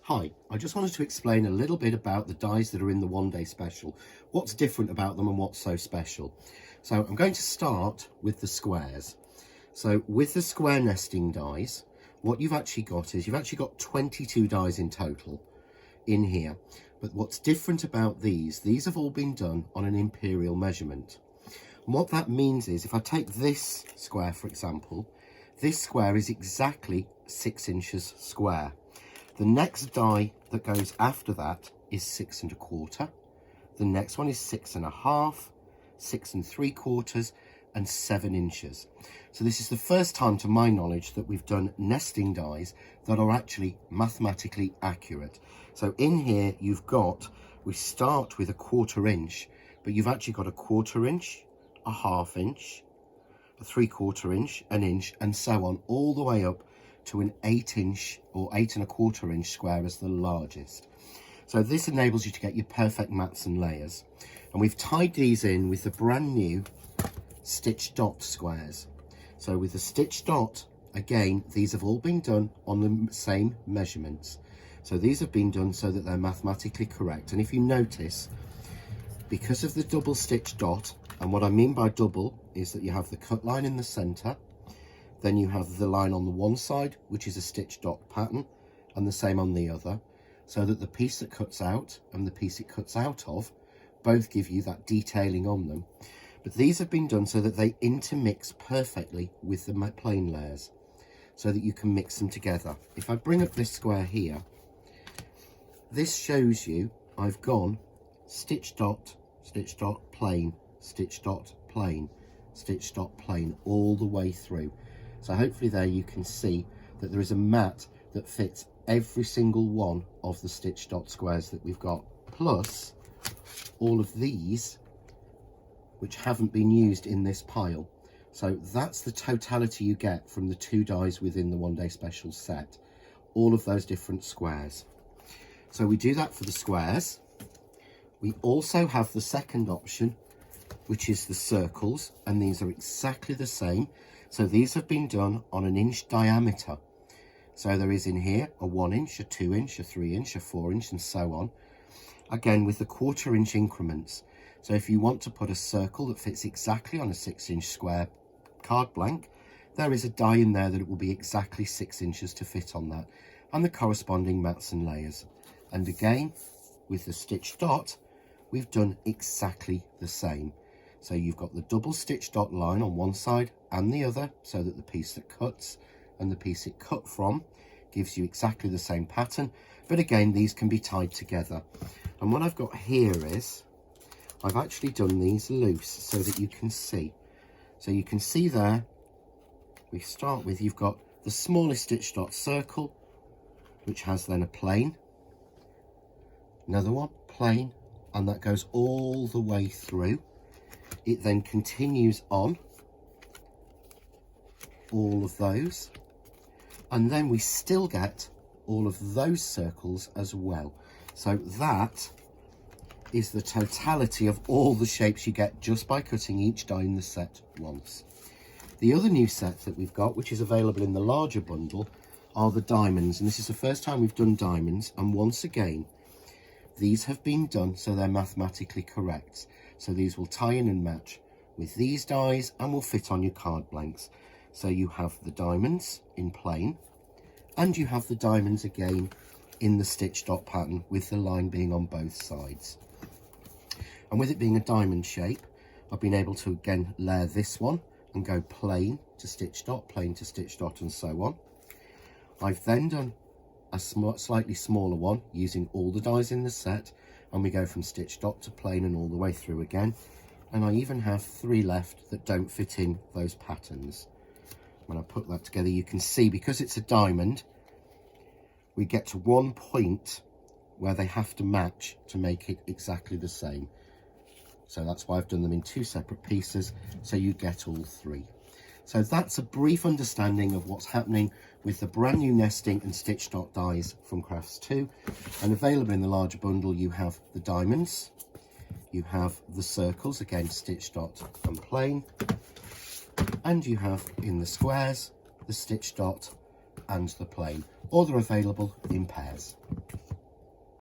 Hi, I just wanted to explain a little bit about the dies that are in the one day special, what's different about them and what's so special. So I'm going to start with the squares. So with the square nesting dies, what you've actually got is you've actually got 22 dies in total in here. But what's different about these have all been done on an imperial measurement. And what that means is if I take this square, for example, this square is exactly 6 inches square. The next die that goes after that is 6 1/4. The next one is 6 1/2, 6 3/4, and 7 inches. So this is the first time, to my knowledge, that we've done nesting dies that are actually mathematically accurate. So in here we start with a 1/4 inch, but you've actually got a 1/4 inch, a 1/2 inch, a 3/4 inch, an inch, and so on, all the way up to an 8 inch or 8 1/4 inch square as the largest. So this enables you to get your perfect mats and layers. And we've tied these in with the brand new stitch dot squares. So with the stitch dot, again, these have all been done on the same measurements. So these have been done so that they're mathematically correct. And if you notice, because of the double stitch dot, and what I mean by double is that you have the cut line in the center, then you have the line on the one side, which is a stitch dot pattern, and the same on the other, so that the piece that cuts out and the piece it cuts out of both give you that detailing on them. But these have been done so that they intermix perfectly with the plain layers, so that you can mix them together. If I bring up this square here, this shows you I've gone stitch dot, plain, stitch dot, plain, stitch dot, plain, all the way through. So hopefully there you can see that there is a mat that fits every single one of the stitch dot squares that we've got, plus all of these which haven't been used in this pile. So that's the totality you get from the 2 dies within the one day special set, all of those different squares. So we do that for the squares. We also have the second option, which is the circles, and these are exactly the same. So these have been done on an inch diameter. So there is in here a 1 inch, a 2 inch, a 3 inch, a 4 inch, and so on. Again, with the 1/4 inch increments. So if you want to put a circle that fits exactly on a 6 inch square card blank, there is a die in there that it will be exactly 6 inches to fit on that, and the corresponding mats and layers. And again, with the stitch dot, we've done exactly the same. So you've got the double stitch dot line on one side and the other, so that the piece that cuts and the piece it cut from gives you exactly the same pattern. But again, these can be tied together. And what I've got here is I've actually done these loose so that you can see. So you can see there, we start with, you've got the smallest stitch dot circle, which has then a plain, another one, plain, and that goes all the way through. It then continues on all of those, and then we still get all of those circles as well. So that is the totality of all the shapes you get just by cutting each die in the set once. The other new set that we've got, which is available in the larger bundle, are the diamonds, and this is the first time we've done diamonds. And once again, these have been done so they're mathematically correct. So these will tie in and match with these dies and will fit on your card blanks. So you have the diamonds in plain, and you have the diamonds again in the stitch dot pattern with the line being on both sides. And with it being a diamond shape, I've been able to again layer this one and go plain to stitch dot, plain to stitch dot, and so on. I've then done a slightly smaller one using all the dies in the set, and we go from stitch dot to plain and all the way through again. And I even have 3 left that don't fit in those patterns. When I put that together, you can see, because it's a diamond, we get to one point where they have to match to make it exactly the same. So that's why I've done them in 2 separate pieces, so you get all 3. So that's a brief understanding of what's happening with the brand new nesting and stitch dot dies from Crafts 2. And available in the larger bundle, you have the diamonds, you have the circles, again stitch dot and plain, and you have in the squares the stitch dot and the plain. All are available in pairs.